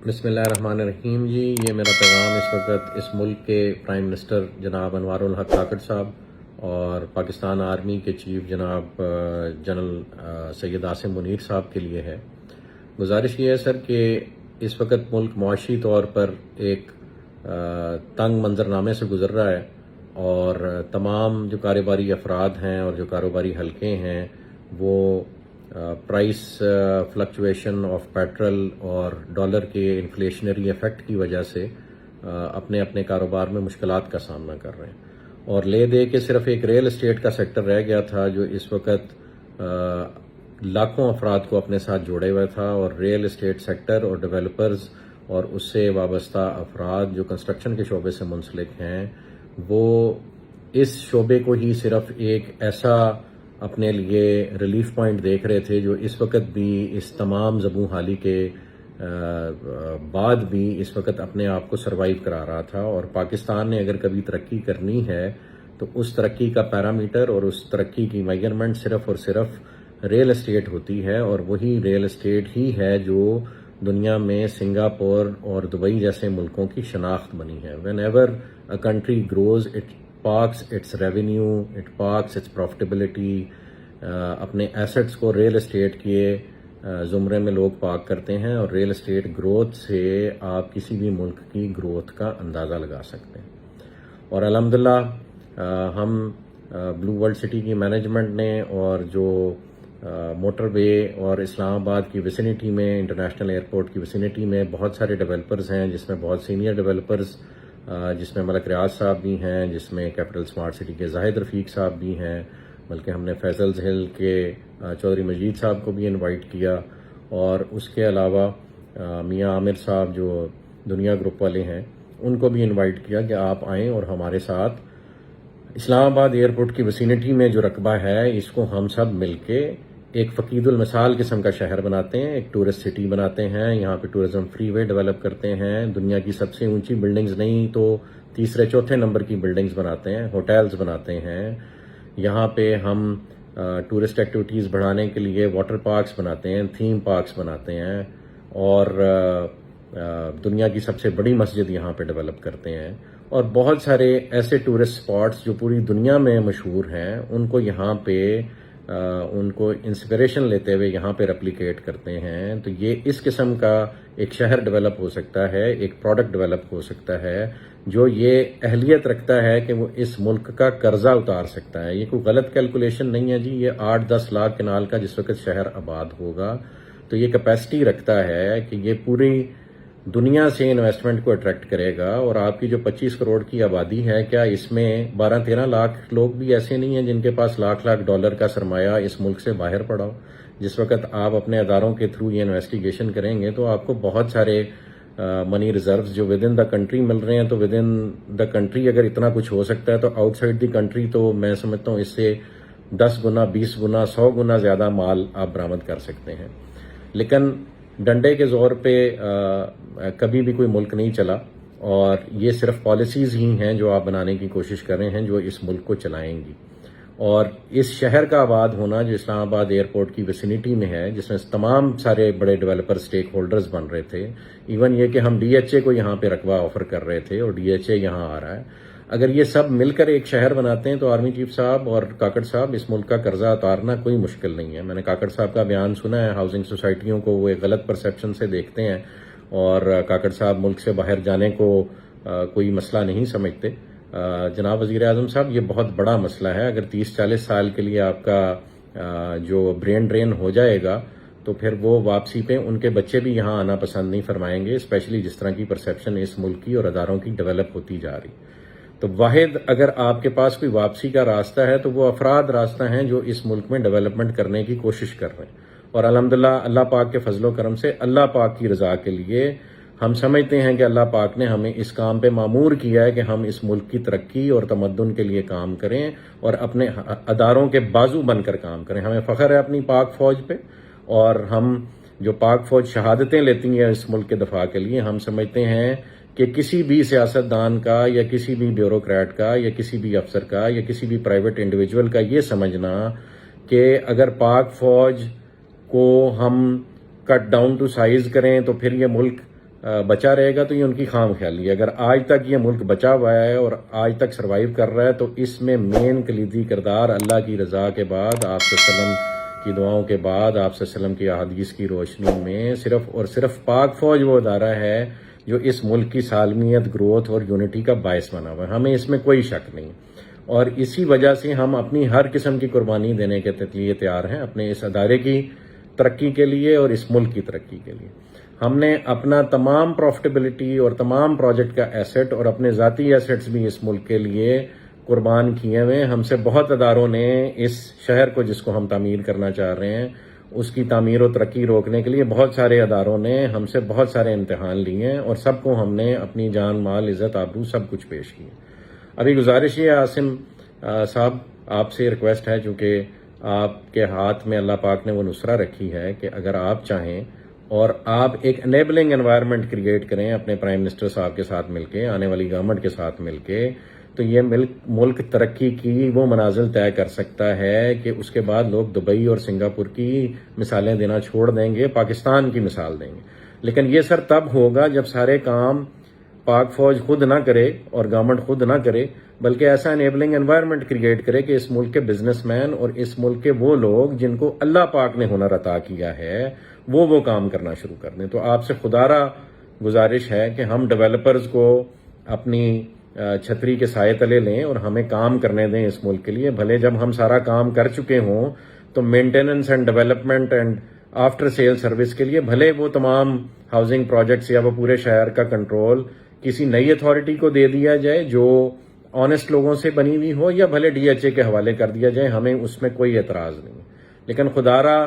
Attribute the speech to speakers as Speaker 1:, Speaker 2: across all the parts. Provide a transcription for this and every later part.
Speaker 1: بسم اللہ الرحمن الرحیم جی، یہ میرا پیغام اس وقت اس ملک کے پرائم منسٹر جناب انوار الحق کاکڑ صاحب اور پاکستان آرمی کے چیف جناب جنرل سید عاصم منیر صاحب کے لیے ہے۔ گزارش یہ ہے سر کہ اس وقت ملک معاشی طور پر ایک تنگ منظرنامے سے گزر رہا ہے، اور تمام جو کاروباری افراد ہیں اور جو کاروباری حلقے ہیں وہ پرائس فلکچویشن آف پیٹرول اور ڈالر کے انفلیشنری ایفیکٹ کی وجہ سے اپنے اپنے کاروبار میں مشکلات کا سامنا کر رہے ہیں، اور لے دے کے صرف ایک ریل اسٹیٹ کا سیکٹر رہ گیا تھا جو اس وقت لاکھوں افراد کو اپنے ساتھ جوڑے ہوئے تھا، اور ریل اسٹیٹ سیکٹر اور ڈیولپرز اور اس سے وابستہ افراد جو کنسٹرکشن کے شعبے سے منسلک ہیں وہ اس شعبے کو ہی صرف ایک ایسا اپنے لیے ریلیف پوائنٹ دیکھ رہے تھے جو اس وقت بھی اس تمام زبوں حالی کے بعد بھی اس وقت اپنے آپ کو سروائیو کرا رہا تھا۔ اور پاکستان نے اگر کبھی ترقی کرنی ہے تو اس ترقی کا پیرامیٹر اور اس ترقی کی میجرمنٹ صرف اور صرف ریل اسٹیٹ ہوتی ہے، اور وہی ریل اسٹیٹ ہی ہے جو دنیا میں سنگاپور اور دبئی جیسے ملکوں کی شناخت بنی ہے۔ Whenever a country grows it parks its revenue, it parks its profitability, اپنے ایسٹس کو ریل اسٹیٹ کے زمرے میں لوگ پارک کرتے ہیں، اور ریل اسٹیٹ گروتھ سے آپ کسی بھی ملک کی گروتھ کا اندازہ لگا سکتے ہیں۔ اور الحمدللہ ہم بلو ورلڈ سٹی کی مینجمنٹ نے اور جو موٹر وے اور اسلام آباد کی ویسینٹی میں، انٹرنیشنل ایئرپورٹ کی ویسینٹی میں بہت سارے ڈیولپرز ہیں، جس میں بہت سینئر ڈیولپرز جس میں ملک ریاض صاحب بھی ہیں، جس میں کیپٹل اسمارٹ سٹی کے زاہد رفیق صاحب بھی ہیں، بلکہ ہم نے فیصلز ہل کے چودھری مجید صاحب کو بھی انوائٹ کیا، اور اس کے علاوہ میاں عامر صاحب جو دنیا گروپ والے ہیں ان کو بھی انوائٹ کیا کہ آپ آئیں اور ہمارے ساتھ اسلام آباد ایئرپورٹ کی ویسینٹی میں جو رقبہ ہے اس کو ہم سب مل کے ایک فقید المثال قسم کا شہر بناتے ہیں، ایک ٹورسٹ سٹی بناتے ہیں، یہاں پہ ٹورزم فری وے ڈیولپ کرتے ہیں، دنیا کی سب سے اونچی بلڈنگز نہیں تو تیسرے چوتھے نمبر کی بلڈنگز بناتے ہیں، ہوٹلز بناتے ہیں، یہاں پہ ہم ٹورسٹ ایکٹیویٹیز بڑھانے کے لیے واٹر پارکس بناتے ہیں، تھیم پارکس بناتے ہیں، اور دنیا کی سب سے بڑی مسجد یہاں پہ ڈیولپ کرتے ہیں، اور بہت سارے ایسے ٹورسٹ سپاٹس جو پوری دنیا میں مشہور ہیں ان کو یہاں پہ ان کو انسپریشن لیتے ہوئے یہاں پہ ریپلیکیٹ کرتے ہیں۔ تو یہ اس قسم کا ایک شہر ڈیولپ ہو سکتا ہے، ایک پروڈکٹ ڈیولپ ہو سکتا ہے جو یہ اہلیت رکھتا ہے کہ وہ اس ملک کا قرضہ اتار سکتا ہے۔ یہ کوئی غلط کیلکولیشن نہیں ہے جی، یہ 8-10 لاکھ کنال کا جس وقت شہر آباد ہوگا تو یہ کیپیسٹی رکھتا ہے کہ یہ پوری دنیا سے انویسٹمنٹ کو اٹریکٹ کرے گا۔ اور آپ کی جو 25 کروڑ کی آبادی ہے، کیا اس میں 12-13 لاکھ لوگ بھی ایسے نہیں ہیں جن کے پاس لاکھ ڈالر کا سرمایہ اس ملک سے باہر پڑا ہو؟ جس وقت آپ اپنے اداروں کے تھرو یہ انویسٹیگیشن کریں گے تو آپ کو بہت سارے منی ریزروز جو ود ان دا کنٹری مل رہے ہیں، تو ود ان دا کنٹری اگر اتنا کچھ ہو سکتا ہے تو آؤٹ سائڈ دی کنٹری تو میں سمجھتا ہوں اس سے 10 گنا، 20 گنا، 100 گنا زیادہ مال آپ برآمد کر سکتے ہیں۔ لیکن ڈنڈے کے زور پہ کبھی بھی کوئی ملک نہیں چلا، اور یہ صرف پالیسیز ہی ہیں جو آپ بنانے کی کوشش کر رہے ہیں جو اس ملک کو چلائیں گی۔ اور اس شہر کا آباد ہونا جو اسلام آباد ایئرپورٹ کی ویسینٹی میں ہے، جس میں تمام سارے بڑے ڈیولپر سٹیک ہولڈرز بن رہے تھے، ایون یہ کہ ہم ڈی ایچ اے کو یہاں پہ رقبہ آفر کر رہے تھے اور ڈی ایچ اے یہاں آ رہا ہے، اگر یہ سب مل کر ایک شہر بناتے ہیں تو آرمی چیف صاحب اور کاکڑ صاحب اس ملک کا قرضہ اتارنا کوئی مشکل نہیں ہے۔ میں نے کاکڑ صاحب کا بیان سنا ہے، ہاؤسنگ سوسائٹیوں کو وہ ایک غلط پرسیپشن سے دیکھتے ہیں، اور کاکڑ صاحب ملک سے باہر جانے کو کوئی مسئلہ نہیں سمجھتے۔ جناب وزیر اعظم صاحب، یہ بہت بڑا مسئلہ ہے۔ اگر 30-40 سال کے لیے آپ کا جو برین ڈرین ہو جائے گا تو پھر وہ واپسی پہ ان کے بچے بھی یہاں آنا پسند نہیں فرمائیں گے، اسپیشلی جس طرح کی پرسیپشن اس ملک کی اور اداروں کی ڈیولپ ہوتی جا رہی۔ تو واحد اگر آپ کے پاس کوئی واپسی کا راستہ ہے تو وہ افراد راستہ ہیں جو اس ملک میں ڈیولپمنٹ کرنے کی کوشش کر رہے ہیں، اور الحمدللہ اللہ پاک کے فضل و کرم سے اللہ پاک کی رضا کے لیے ہم سمجھتے ہیں کہ اللہ پاک نے ہمیں اس کام پہ مامور کیا ہے کہ ہم اس ملک کی ترقی اور تمدن کے لیے کام کریں اور اپنے اداروں کے بازو بن کر کام کریں۔ ہمیں فخر ہے اپنی پاک فوج پہ، اور ہم جو پاک فوج شہادتیں لیتی ہیں اس ملک کے دفاع کے لیے، ہم سمجھتے ہیں کہ کسی بھی سیاستدان کا یا کسی بھی بیوروکریٹ کا یا کسی بھی افسر کا یا کسی بھی پرائیویٹ انڈیویجول کا یہ سمجھنا کہ اگر پاک فوج کو ہم کٹ ڈاؤن ٹو سائز کریں تو پھر یہ ملک بچا رہے گا تو یہ ان کی خام خیالی ہے. اگر آج تک یہ ملک بچا ہوا ہے اور آج تک سروائیو کر رہا ہے تو اس میں مین کلیدی کردار اللہ کی رضا کے بعد، آپ صلی اللہ علیہ وسلم کی دعاؤں کے بعد، آپ صلی اللہ علیہ وسلم کی احادیث کی روشنی میں صرف اور صرف پاک فوج وہ ادارہ ہے جو اس ملک کی سالمیت، گروتھ اور یونٹی کا باعث بنا ہوا ہے. ہمیں اس میں کوئی شک نہیں، اور اسی وجہ سے ہم اپنی ہر قسم کی قربانی دینے کے لیے تیار ہیں اپنے اس ادارے کی ترقی کے لیے اور اس ملک کی ترقی کے لیے. ہم نے اپنا تمام پروفٹیبلٹی اور تمام پروجیکٹ کا ایسٹ اور اپنے ذاتی ایسٹس بھی اس ملک کے لیے قربان کیے ہوئے. ہم سے بہت اداروں نے اس شہر کو، جس کو ہم تعمیر کرنا چاہ رہے ہیں، اس کی تعمیر و ترقی روکنے کے لیے بہت سارے اداروں نے ہم سے بہت سارے امتحان لیے ہیں، اور سب کو ہم نے اپنی جان، مال، عزت، آبرو سب کچھ پیش کیے. ابھی گزارش یہ عاصم صاحب، آپ سے ریکویسٹ ہے، چونکہ آپ کے ہاتھ میں اللہ پاک نے وہ نصرہ رکھی ہے کہ اگر آپ چاہیں اور آپ ایک انیبلنگ انوائرمنٹ کریٹ کریں اپنے پرائم منسٹر صاحب کے ساتھ مل کے، آنے والی گورنمنٹ کے ساتھ مل کے، تو یہ ملک ترقی کی وہ منازل طے کر سکتا ہے کہ اس کے بعد لوگ دبئی اور سنگاپور کی مثالیں دینا چھوڑ دیں گے، پاکستان کی مثال دیں گے. لیکن یہ سر تب ہوگا جب سارے کام پاک فوج خود نہ کرے اور گورنمنٹ خود نہ کرے، بلکہ ایسا انیبلنگ انوائرمنٹ کریٹ کرے کہ اس ملک کے بزنس مین اور اس ملک کے وہ لوگ جن کو اللہ پاک نے ہنر عطا کیا ہے وہ کام کرنا شروع کر دیں. تو آپ سے خدارہ گزارش ہے کہ ہم ڈیولپرز کو اپنی چھتری کے سائے تلے لیں اور ہمیں کام کرنے دیں اس ملک کے لیے. بھلے جب ہم سارا کام کر چکے ہوں تو maintenance and development and after sale service کے لیے بھلے وہ تمام ہاؤسنگ پروجیکٹس یا وہ پورے شہر کا کنٹرول کسی نئی اتھارٹی کو دے دیا جائے جو آنےسٹ لوگوں سے بنی ہوئی ہو، یا بھلے ڈی ایچ اے کے حوالے کر دیا جائے، ہمیں اس میں کوئی اعتراض نہیں. لیکن خدارہ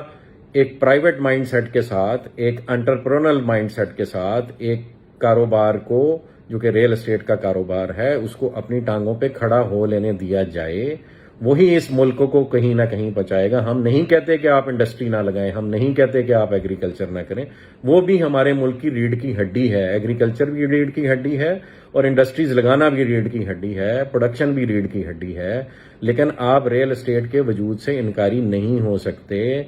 Speaker 1: ایک پرائیویٹ مائنڈ سیٹ کے ساتھ، ایک انٹرپرونل مائنڈ سیٹ کے ساتھ، ایک کاروبار کو جو کہ ریل اسٹیٹ کا کاروبار ہے اس کو اپنی ٹانگوں پہ کھڑا ہو لینے دیا جائے. وہی اس ملک کو کہیں نہ کہیں بچائے گا. ہم نہیں کہتے کہ آپ انڈسٹری نہ لگائیں، ہم نہیں کہتے کہ آپ ایگریکلچر نہ کریں، وہ بھی ہمارے ملک کی ریڑھ کی ہڈی ہے. ایگریکلچر بھی ریڑھ کی ہڈی ہے اور انڈسٹریز لگانا بھی ریڑھ کی ہڈی ہے، پروڈکشن بھی ریڑھ کی ہڈی ہے. لیکن آپ ریل اسٹیٹ کے وجود سے انکاری نہیں ہو سکتے.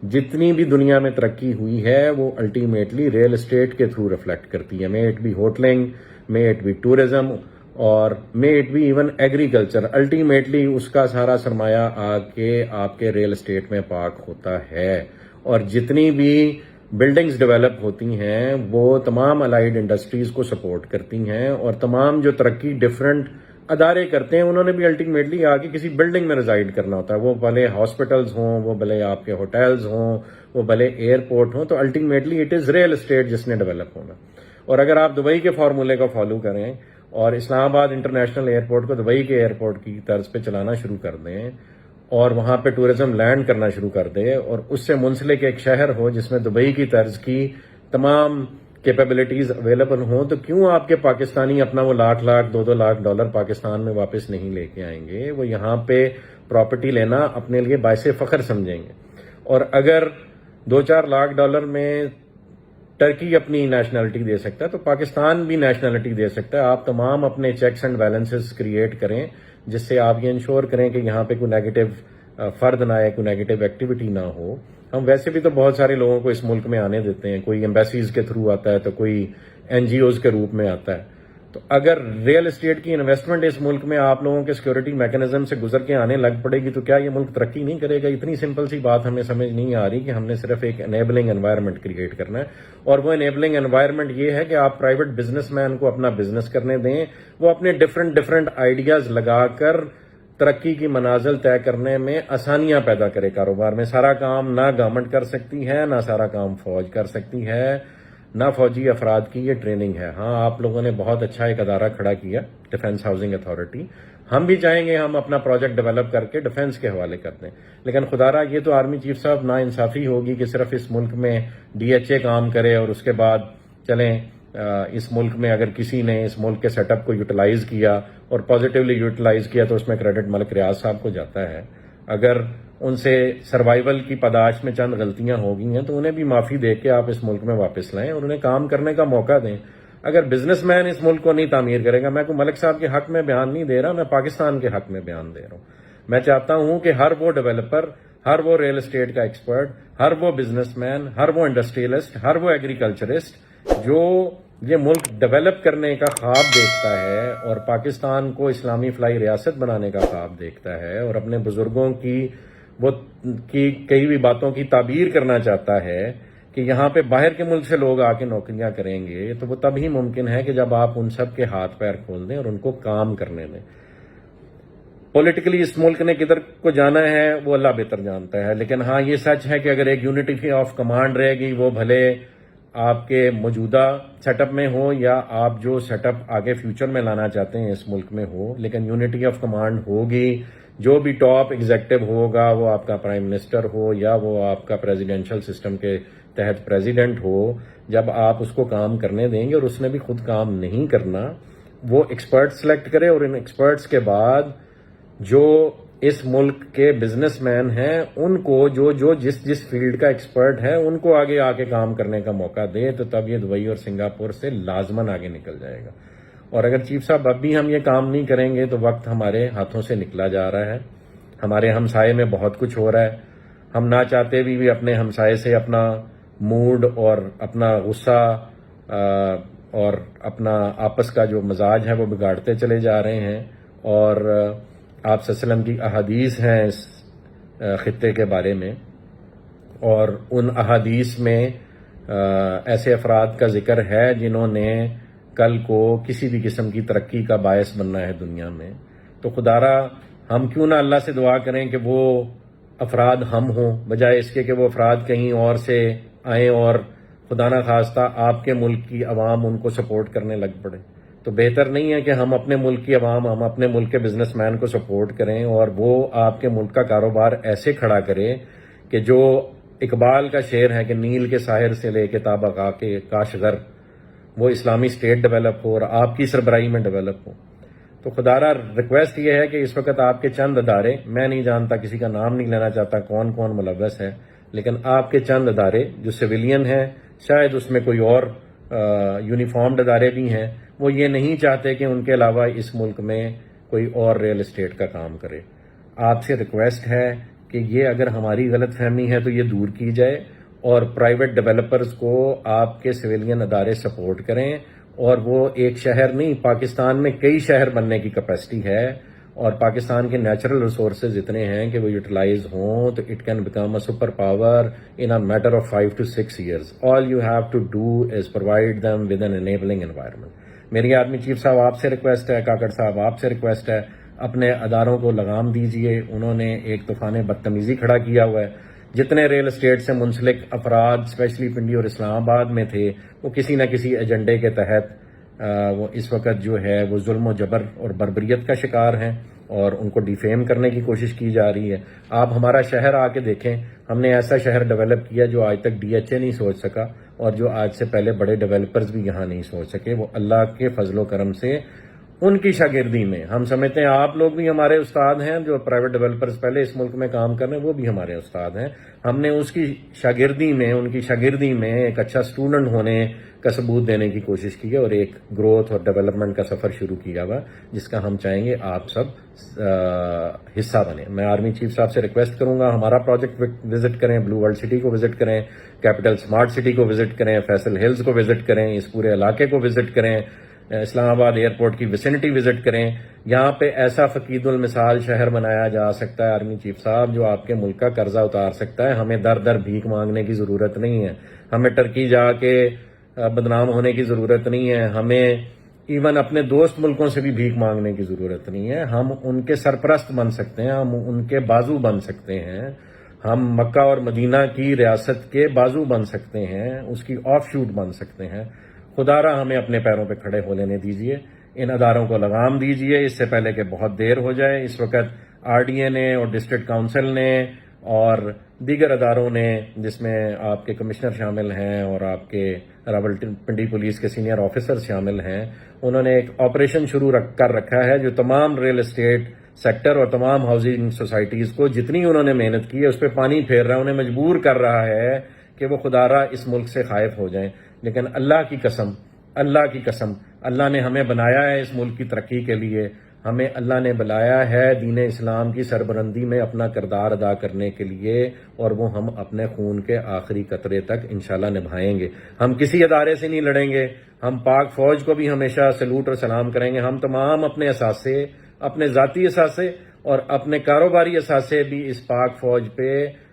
Speaker 1: جتنی بھی دنیا میں ترقی ہوئی ہے وہ الٹیمیٹلی ریل اسٹیٹ کے تھرو ریفلیکٹ کرتی ہے. May it be hoteling, may it be tourism, اور may it be even agriculture. Ultimately اس کا سارا سرمایہ آ کے آپ کے ریل اسٹیٹ میں پارک ہوتا ہے. اور جتنی بھی بلڈنگز ڈیولپ ہوتی ہیں وہ تمام الائیڈ انڈسٹریز کو سپورٹ کرتی ہیں، اور تمام جو ترقی ڈفرینٹ ادارے کرتے ہیں انہوں نے بھی الٹیمیٹلی آ کے کسی بلڈنگ میں ریزائڈ کرنا ہوتا ہے. وہ بھلے ہاسپٹلز ہوں، وہ بھلے آپ کے ہوٹلز ہوں، وہ بھلے ایئرپورٹ ہوں، تو ultimately it is real estate جس نے ڈیولپ ہونا. اور اگر آپ دبئی کے فارمولے کو فالو کریں اور اسلام آباد انٹرنیشنل ایئرپورٹ کو دبئی کے ایئرپورٹ کی طرز پہ چلانا شروع کر دیں اور وہاں پہ ٹورزم لینڈ کرنا شروع کر دیں، اور اس سے منسلک ایک شہر ہو جس میں دبئی کی طرز کی تمام کیپیبلٹیز اویلیبل ہوں، تو کیوں آپ کے پاکستانی اپنا وہ لاکھ $2 لاکھ پاکستان میں واپس نہیں لے کے آئیں گے؟ وہ یہاں پہ پراپرٹی لینا اپنے لیے باعث فخر سمجھیں گے. اور اگر $2-4 لاکھ میں ٹرکی اپنی نیشنلٹی دے سکتا ہے تو پاکستان بھی نیشنلٹی دے سکتا ہے. آپ تمام اپنے چیکس اینڈ بیلنسز کریٹ کریں جس سے آپ یہ انشور کریں کہ یہاں پہ کوئی نیگیٹو فرد نہ آئے، کوئی نیگیٹو ایکٹیویٹی نہ ہو. ہم ویسے بھی تو بہت سارے لوگوں کو اس ملک میں آنے دیتے ہیں، کوئی ایمبیسیز کے تھرو آتا ہے تو کوئی این جی اوز کے روپ میں آتا ہے. تو اگر ریل اسٹیٹ کی انویسٹمنٹ اس ملک میں آپ لوگوں کے سیکورٹی میکانزم سے گزر کے آنے لگ پڑے گی تو کیا یہ ملک ترقی نہیں کرے گا؟ اتنی سمپل سی بات ہمیں سمجھ نہیں آ رہی کہ ہم نے صرف ایک انیبلنگ انوائرمنٹ کریٹ کرنا ہے. اور وہ انیبلنگ انوائرمنٹ یہ ہے کہ آپ پرائیویٹ بزنس مین کو اپنا بزنس کرنے دیں، وہ اپنے ڈفرنٹ آئیڈیاز لگا کر ترقی کی منازل طے کرنے میں آسانیاں پیدا کرے کاروبار میں. سارا کام نہ گورنمنٹ کر سکتی ہے، نہ سارا کام فوج کر سکتی ہے، نہ فوجی افراد کی یہ ٹریننگ ہے. ہاں، آپ لوگوں نے بہت اچھا ایک ادارہ کھڑا کیا، ڈیفنس ہاؤسنگ اتھارٹی. ہم بھی چاہیں گے ہم اپنا پروجیکٹ ڈیولپ کر کے ڈیفنس کے حوالے کر دیں. لیکن خدارہ یہ تو آرمی چیف صاحب نا انصافی ہوگی کہ صرف اس ملک میں ڈی ایچ اے کام کرے اور اس کے بعد چلیں اس ملک میں اگر کسی نے اس ملک کے سیٹ اپ کو یوٹیلائز کیا اور پازیٹیولی یوٹیلائز کیا تو اس میں کریڈٹ ملک ریاض صاحب کو جاتا ہے. اگر ان سے سروائیول کی پاداش میں چند غلطیاں ہو گئی ہیں تو انہیں بھی معافی دے کے آپ اس ملک میں واپس لائیں اور انہیں کام کرنے کا موقع دیں. اگر بزنس مین اس ملک کو نہیں تعمیر کرے گا، میں کوئی ملک صاحب کے حق میں بیان نہیں دے رہا، میں پاکستان کے حق میں بیان دے رہا ہوں. میں چاہتا ہوں کہ ہر وہ ڈیولپر، ہر وہ ریل اسٹیٹ کا ایکسپرٹ، ہر وہ بزنس مین، ہر وہ انڈسٹریلسٹ، ہر وہ ایگریکلچرسٹ جو یہ ملک ڈیولپ کرنے کا خواب دیکھتا ہے اور پاکستان کو اسلامی فلاحی ریاست بنانے کا خواب دیکھتا ہے اور اپنے بزرگوں کی کئی بھی باتوں کی تعبیر کرنا چاہتا ہے کہ یہاں پہ باہر کے ملک سے لوگ آ کے نوکریاں کریں گے، تو وہ تب ہی ممکن ہے کہ جب آپ ان سب کے ہاتھ پیر کھول دیں اور ان کو کام کرنے دیں۔ پولیٹیکلی اس ملک نے کدھر کو جانا ہے وہ اللہ بہتر جانتا ہے، لیکن ہاں یہ سچ ہے کہ اگر ایک یونٹی آف کمانڈ رہے گی، وہ بھلے آپ کے موجودہ سیٹ اپ میں ہو یا آپ جو سیٹ اپ آگے فیوچر میں لانا چاہتے ہیں اس ملک میں ہو، لیکن یونٹی آف کمانڈ ہوگی۔ جو بھی ٹاپ ایگزیکٹو ہوگا، وہ آپ کا پرائم منسٹر ہو یا وہ آپ کا پریزیڈینشل سسٹم کے تحت پریزیڈنٹ ہو، جب آپ اس کو کام کرنے دیں گے اور اس نے بھی خود کام نہیں کرنا، وہ ایکسپرٹ سلیکٹ کرے اور ان ایکسپرٹس کے بعد جو اس ملک کے بزنس مین ہیں ان کو جس فیلڈ کا ایکسپرٹ ہے ان کو آگے آ کے کام کرنے کا موقع دے، تو تب یہ دبئی اور سنگاپور سے لازماً آگے نکل جائے گا۔ اور اگر چیف صاحب اب بھی ہم یہ کام نہیں کریں گے تو وقت ہمارے ہاتھوں سے نکلا جا رہا ہے۔ ہمارے ہمسائے میں بہت کچھ ہو رہا ہے، ہم نہ چاہتے بھی اپنے ہمسائے سے اپنا موڈ اور اپنا غصہ اور اپنا آپس کا جو مزاج ہے وہ بگاڑتے چلے جا رہے ہیں، اور آپ صلی اللہ علیہ وسلم کی احادیث ہیں اس خطے کے بارے میں، اور ان احادیث میں ایسے افراد کا ذکر ہے جنہوں نے کل کو کسی بھی قسم کی ترقی کا باعث بننا ہے دنیا میں۔ تو خدارا ہم کیوں نہ اللہ سے دعا کریں کہ وہ افراد ہم ہوں، بجائے اس کے کہ وہ افراد کہیں اور سے آئیں اور خدا نہ خواستہ آپ کے ملک کی عوام ان کو سپورٹ کرنے لگ پڑے۔ تو بہتر نہیں ہے کہ ہم اپنے ملک کی عوام، ہم اپنے ملک کے بزنس مین کو سپورٹ کریں اور وہ آپ کے ملک کا کاروبار ایسے کھڑا کرے کہ جو اقبال کا شعر ہے کہ نیل کے ساحر سے لے کے تابقا کے کاشغر، وہ اسلامی اسٹیٹ ڈیولپ ہو اور آپ کی سربراہی میں ڈیولپ ہو۔ تو خدارا ریکویسٹ یہ ہے کہ اس وقت آپ کے چند ادارے، میں نہیں جانتا، کسی کا نام نہیں لینا چاہتا کون کون ملوث ہے، لیکن آپ کے چند ادارے جو سویلین ہیں، شاید اس میں کوئی اور یونیفارمڈ ادارے بھی ہیں، وہ یہ نہیں چاہتے کہ ان کے علاوہ اس ملک میں کوئی اور ریل اسٹیٹ کا کام کرے۔ آپ سے ریکویسٹ ہے کہ یہ اگر ہماری غلط فہمی ہے تو یہ دور کی جائے اور پرائیویٹ ڈیولپرز کو آپ کے سویلین ادارے سپورٹ کریں، اور وہ ایک شہر نہیں، پاکستان میں کئی شہر بننے کی کیپیسٹی ہے، اور پاکستان کے نیچرل ریسورسز اتنے ہیں کہ وہ یوٹیلائز ہوں تو it can become a super power in a matter of 5 to 6 years. All you have to do is provide them with an enabling environment. میری آرمی چیف صاحب آپ سے ریکویسٹ ہے، کاکڑ صاحب آپ سے ریکویسٹ ہے، اپنے اداروں کو لگام دیجئے۔ انہوں نے ایک طوفان بدتمیزی کھڑا کیا ہوا ہے۔ جتنے ریل اسٹیٹ سے منسلک افراد اسپیشلی پنڈی اور اسلام آباد میں تھے، وہ کسی نہ کسی ایجنڈے کے تحت وہ اس وقت جو ہے وہ ظلم و جبر اور بربریت کا شکار ہیں اور ان کو ڈیفیم کرنے کی کوشش کی جا رہی ہے۔ آپ ہمارا شہر آ کے دیکھیں، ہم نے ایسا شہر ڈیولپ کیا جو آج تک DHA نہیں سوچ سکا، اور جو آج سے پہلے بڑے ڈیولپرز بھی یہاں نہیں سوچ سکے۔ وہ اللہ کے فضل و کرم سے ان کی شاگردی میں، ہم سمجھتے ہیں آپ لوگ بھی ہمارے استاد ہیں، جو پرائیویٹ ڈیولپرز پہلے اس ملک میں کام کر رہے ہیں وہ بھی ہمارے استاد ہیں۔ ہم نے اس کی شاگردی میں، ان کی شاگردی میں ایک اچھا اسٹوڈنٹ ہونے کا ثبوت دینے کی کوشش کی ہے اور ایک گروتھ اور ڈیولپمنٹ کا سفر شروع کیا ہوا جس کا ہم چاہیں گے آپ سب حصہ بنیں۔ میں آرمی چیف صاحب سے ریکویسٹ کروں گا ہمارا پروجیکٹ وزٹ کریں، بلو ورلڈ سٹی کو وزٹ کریں، کیپٹل اسمارٹ سٹی کو وزٹ کریں، فیصل ہلز کو وزٹ کریں، اس پورے علاقے کو وزٹ کریں، اسلام آباد ایئرپورٹ کی ویسینٹی وزٹ کریں۔ یہاں پہ ایسا فقید المثال شہر بنایا جا سکتا ہے آرمی چیف صاحب جو آپ کے ملک کا قرضہ اتار سکتا ہے۔ ہمیں در در بھیک مانگنے کی ضرورت نہیں ہے، ہمیں ٹرکی جا کے بدنام ہونے کی ضرورت نہیں ہے، ہمیں ایون اپنے دوست ملکوں سے بھی بھیک مانگنے کی ضرورت نہیں ہے۔ ہم ان کے سرپرست بن سکتے ہیں، ہم ان کے بازو بن سکتے ہیں، ہم مکہ اور مدینہ کی ریاست کے بازو بن سکتے ہیں، اس کی آف شوٹ بن سکتے ہیں۔ خدارا ہمیں اپنے پیروں پہ کھڑے ہو لینے دیجئے، ان اداروں کو لگام دیجئے اس سے پہلے کہ بہت دیر ہو جائے۔ اس وقت RDA نے اور ڈسٹرکٹ کاؤنسل نے اور دیگر اداروں نے، جس میں آپ کے کمشنر شامل ہیں اور آپ کے راولپنڈی پولیس کے سینئر آفیسر شامل ہیں، انہوں نے ایک آپریشن شروع کر رکھا ہے جو تمام ریل اسٹیٹ سیکٹر اور تمام ہاؤسنگ سوسائٹیز کو جتنی انہوں نے محنت کی ہے اس پہ پانی پھیر رہا ہے، انہیں مجبور کر رہا ہے کہ وہ خدارا اس ملک سے خائف ہو جائیں۔ لیکن اللہ کی قسم، اللہ نے ہمیں بنایا ہے اس ملک کی ترقی کے لیے، ہمیں اللہ نے بلایا ہے دین اسلام کی سربلندی میں اپنا کردار ادا کرنے کے لیے، اور وہ ہم اپنے خون کے آخری قطرے تک انشاءاللہ نبھائیں گے۔ ہم کسی ادارے سے نہیں لڑیں گے، ہم پاک فوج کو بھی ہمیشہ سلوٹ اور سلام کریں گے. ہم تمام اپنے اثاثے، اپنے ذاتی اثاثے اور اپنے کاروباری اثاثے بھی اس پاک فوج پہ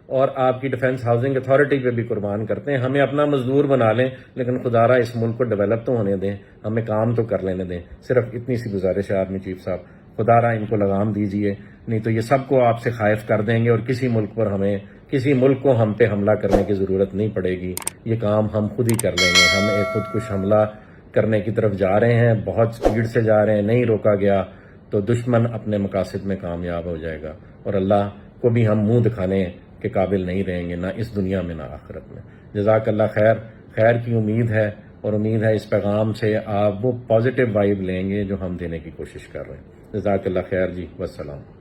Speaker 1: اور آپ کی ڈیفنس ہاؤسنگ اتھارٹی پہ بھی قربان کرتے ہیں. ہمیں اپنا مزدور بنا لیں لیکن خدا را اس ملک کو ڈیولپ تو ہونے دیں، ہمیں کام تو کر لینے دیں. صرف اتنی سی گزارش ہے آرمی چیف صاحب، خدا را ان کو لگام دیجئے، نہیں تو یہ سب کو آپ سے خائف کر دیں گے اور کسی ملک کو ہم پہ حملہ کرنے کی ضرورت نہیں پڑے گی. یہ کام ہم خود ہی کر لیں گے. ہم ایک خودکش حملہ کرنے کی طرف جا رہے ہیں، بہت سپیڈ سے جا رہے ہیں، نہیں روکا گیا تو دشمن اپنے مقاصد میں کامیاب ہو جائے گا اور اللہ کو بھی ہم منہ دکھانے کے قابل نہیں رہیں گے، نہ اس دنیا میں نہ آخرت میں. جزاک اللہ خیر. خیر کی امید ہے اور امید ہے اس پیغام سے آپ وہ پازیٹیو وائب لیں گے جو ہم دینے کی کوشش کر رہے ہیں. جزاک اللہ خیر جی، والسلام.